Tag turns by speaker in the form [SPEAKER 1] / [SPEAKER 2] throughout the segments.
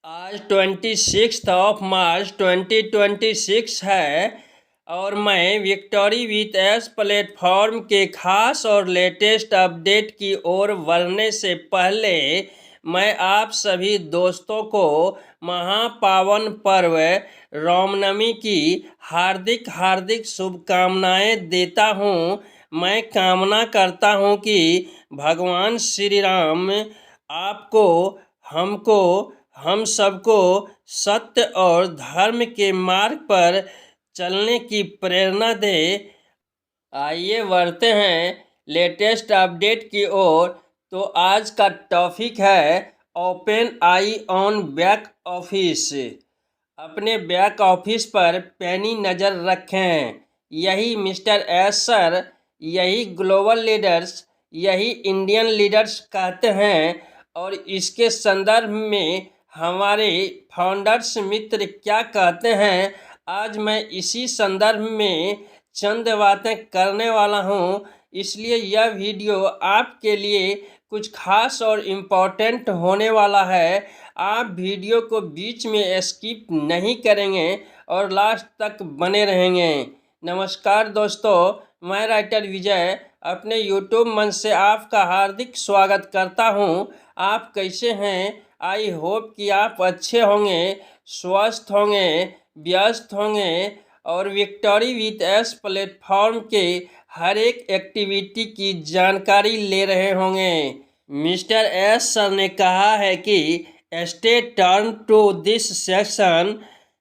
[SPEAKER 1] आज 26 मार्च 2026 है और मैं विक्टोरी विथ एस प्लेटफॉर्म के खास और लेटेस्ट अपडेट की ओर बढ़ने से पहले मैं आप सभी दोस्तों को महापावन पर्व रामनवमी की हार्दिक हार्दिक शुभकामनाएं देता हूं। मैं कामना करता हूं कि भगवान श्री राम आपको, हमको, हम सबको सत्य और धर्म के मार्ग पर चलने की प्रेरणा दे। आइए बढ़ते हैं लेटेस्ट अपडेट की ओर। तो आज का टॉपिक है open I on back office. अपने बैक ऑफिस पर पैनी नज़र रखें। यही मिस्टर एस सर, यही ग्लोबल लीडर्स, यही इंडियन लीडर्स कहते हैं। और इसके संदर्भ में हमारे फाउंडर्स मित्र क्या कहते हैं, आज मैं इसी संदर्भ में चंद बातें करने वाला हूं। इसलिए यह वीडियो आपके लिए कुछ खास और इम्पोर्टेंट होने वाला है। आप वीडियो को बीच में स्किप नहीं करेंगे और लास्ट तक बने रहेंगे। नमस्कार दोस्तों, मैं राइटर विजय अपने यूट्यूब मंच से आपका हार्दिक स्वागत करता हूं। आप कैसे हैं? आई होप कि आप अच्छे होंगे, स्वस्थ होंगे, व्यस्त होंगे और विक्टोरी विथ एस प्लेटफॉर्म के हर एक एक्टिविटी की जानकारी ले रहे होंगे। मिस्टर एस सर ने कहा है कि स्टे टर्न to this section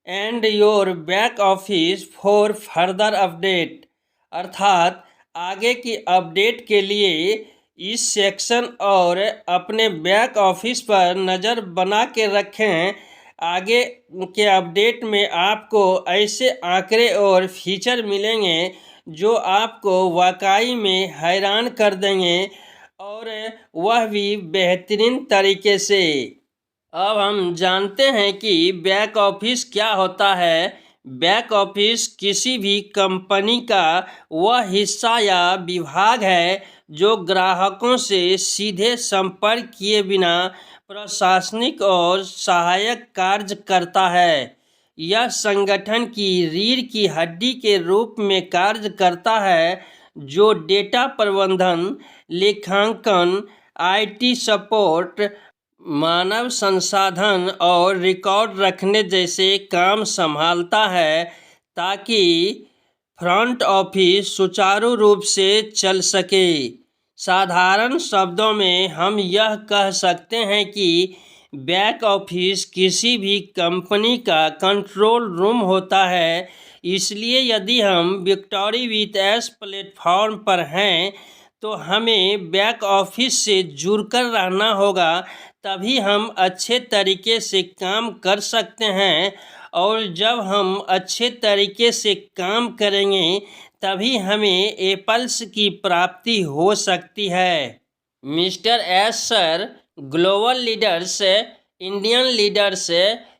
[SPEAKER 1] and your back office for further update. अर्थात आगे की अपडेट के लिए इस सेक्शन और अपने बैक ऑफिस पर नज़र बना के रखें। आगे के अपडेट में आपको ऐसे आंकड़े और फीचर मिलेंगे जो आपको वाकई में हैरान कर देंगे, और वह भी बेहतरीन तरीके से। अब हम जानते हैं कि बैक ऑफिस क्या होता है। बैक ऑफिस किसी भी कंपनी का वह हिस्सा या विभाग है जो ग्राहकों से सीधे संपर्क किए बिना प्रशासनिक और सहायक कार्य करता है। यह संगठन की रीढ़ की हड्डी के रूप में कार्य करता है, जो डेटा प्रबंधन, लेखांकन, आईटी सपोर्ट, मानव संसाधन और रिकॉर्ड रखने जैसे काम संभालता है, ताकि फ्रंट ऑफिस सुचारू रूप से चल सके। साधारण शब्दों में हम यह कह सकते हैं कि बैक ऑफिस किसी भी कंपनी का कंट्रोल रूम होता है। इसलिए यदि हम विक्टोरी विथ एस प्लेटफॉर्म पर हैं तो हमें बैक ऑफिस से जुड़कर रहना होगा, तभी हम अच्छे तरीके से काम कर सकते हैं। और जब हम अच्छे तरीके से काम करेंगे तभी हमें एप्पल्स की प्राप्ति हो सकती है। Mister S sir, global leaders, Indian leaders,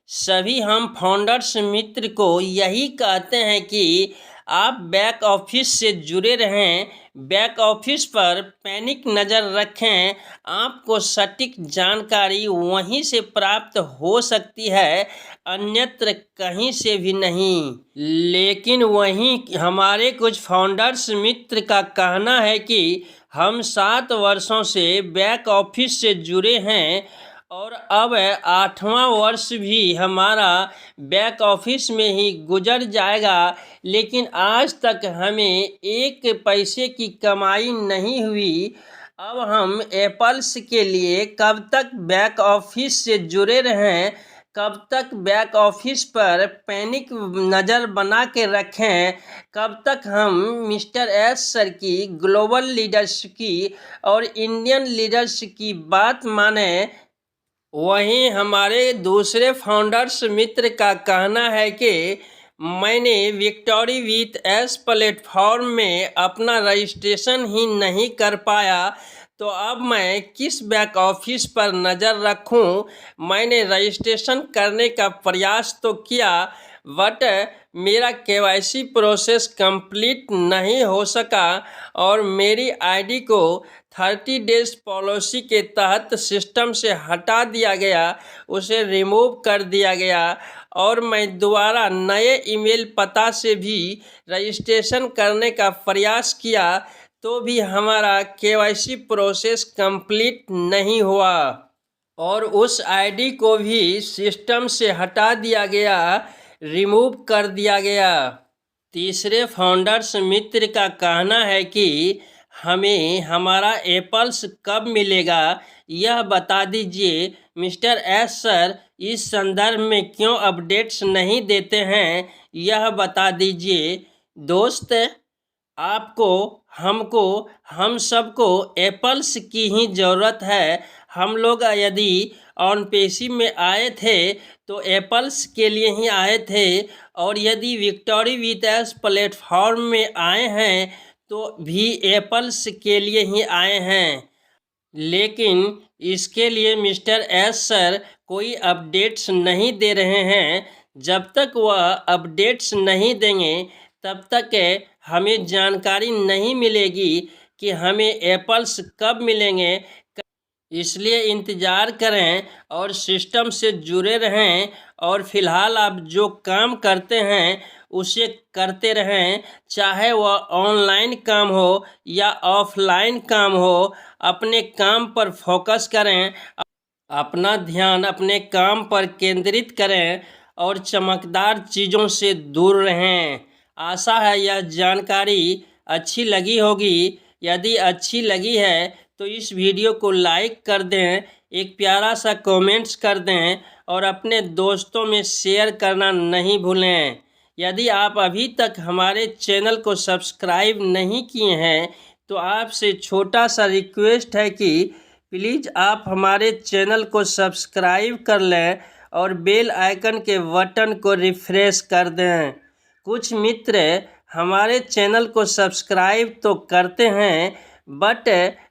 [SPEAKER 1] सभी हम फाउंडर्स मित्र को यही कहते हैं कि आप बैक ऑफिस से जुड़े रहें। बैक ऑफिस पर पैनिक नज़र रखें। आपको सटीक जानकारी वहीं से प्राप्त हो सकती है, अन्यत्र कहीं से भी नहीं। लेकिन वहीं हमारे कुछ फाउंडर्स मित्र का कहना है कि हम 7 वर्षों से बैक ऑफिस से जुड़े हैं और अब 8वां वर्ष भी हमारा बैक ऑफिस में ही गुजर जाएगा, लेकिन आज तक हमें एक पैसे की कमाई नहीं हुई। अब हम एप्पल्स के लिए कब तक बैक ऑफिस से जुड़े रहें, कब तक बैक ऑफिस पर पैनिक नज़र बना के रखें, कब तक हम मिस्टर एस सर की, ग्लोबल लीडर्स की और इंडियन लीडर्स की बात माने। वहीं हमारे दूसरे फाउंडर्स मित्र का कहना है कि मैंने विक्टोरी विथ एस प्लेटफॉर्म में अपना रजिस्ट्रेशन ही नहीं कर पाया, तो अब मैं किस बैक ऑफिस पर नज़र रखूं। मैंने रजिस्ट्रेशन करने का प्रयास तो किया, बट मेरा केवाईसी प्रोसेस कंप्लीट नहीं हो सका और मेरी आईडी को 30 डेज पॉलिसी के तहत सिस्टम से हटा दिया गया, उसे रिमूव कर दिया गया और मैं दोबारा नए ईमेल पता से भी रजिस्ट्रेशन करने का प्रयास किया तो भी हमारा केवाईसी प्रोसेस कंप्लीट नहीं हुआ और उस आईडी को भी सिस्टम से हटा दिया गया, रिमूव कर दिया गया। तीसरे फाउंडर्स मित्र का कहना है कि हमें हमारा एप्पल्स कब मिलेगा, यह बता दीजिए। मिस्टर एस सर, इस संदर्भ में क्यों अपडेट्स नहीं देते हैं, यह बता दीजिए। दोस्त, आपको, हमको, हम सबको एप्पल्स की ही ज़रूरत है। हम लोग यदि ऑनपेसी में आए थे तो एप्पल्स के लिए ही आए थे और यदि विक्टोरी विथ एस प्लेटफॉर्म में आए हैं तो भी एप्पल्स के लिए ही आए हैं। लेकिन इसके लिए मिस्टर एस सर कोई अपडेट्स नहीं दे रहे हैं। जब तक वह अपडेट्स नहीं देंगे तब तक हमें जानकारी नहीं मिलेगी कि हमें एप्पल्स कब मिलेंगे। इसलिए इंतज़ार करें और सिस्टम से जुड़े रहें और फ़िलहाल आप जो काम करते हैं उसे करते रहें, चाहे वह ऑनलाइन काम हो या ऑफलाइन काम हो। अपने काम पर फोकस करें, अपना ध्यान अपने काम पर केंद्रित करें और चमकदार चीज़ों से दूर रहें। आशा है यह जानकारी अच्छी लगी होगी। यदि अच्छी लगी है तो इस वीडियो को लाइक कर दें, एक प्यारा सा कमेंट्स कर दें और अपने दोस्तों में शेयर करना नहीं भूलें। यदि आप अभी तक हमारे चैनल को सब्सक्राइब नहीं किए हैं तो आपसे छोटा सा रिक्वेस्ट है कि प्लीज़ आप हमारे चैनल को सब्सक्राइब कर लें और बेल आइकन के बटन को रिफ्रेश कर दें। कुछ मित्र हमारे चैनल को सब्सक्राइब तो करते हैं बट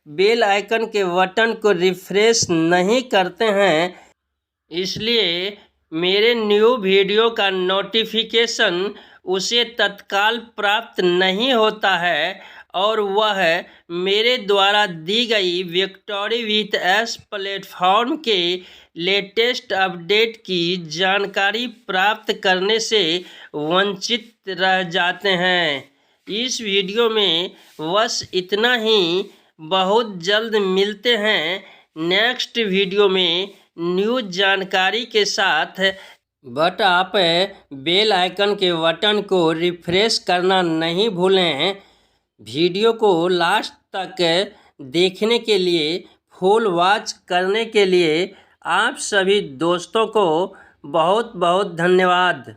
[SPEAKER 1] बेल आइकन के बटन को रिफ्रेश नहीं करते हैं, इसलिए मेरे न्यू वीडियो का नोटिफिकेशन उसे तत्काल प्राप्त नहीं होता है और वह मेरे द्वारा दी गई विक्टोरी विथ एस प्लेटफॉर्म के लेटेस्ट अपडेट की जानकारी प्राप्त करने से वंचित रह जाते हैं। इस वीडियो में बस इतना ही। बहुत जल्द मिलते हैं नेक्स्ट वीडियो में न्यू जानकारी के साथ। बट आप बेल आइकन के बटन को रिफ्रेश करना नहीं भूलें। वीडियो को लास्ट तक देखने के लिए, फुल वॉच करने के लिए आप सभी दोस्तों को बहुत बहुत धन्यवाद।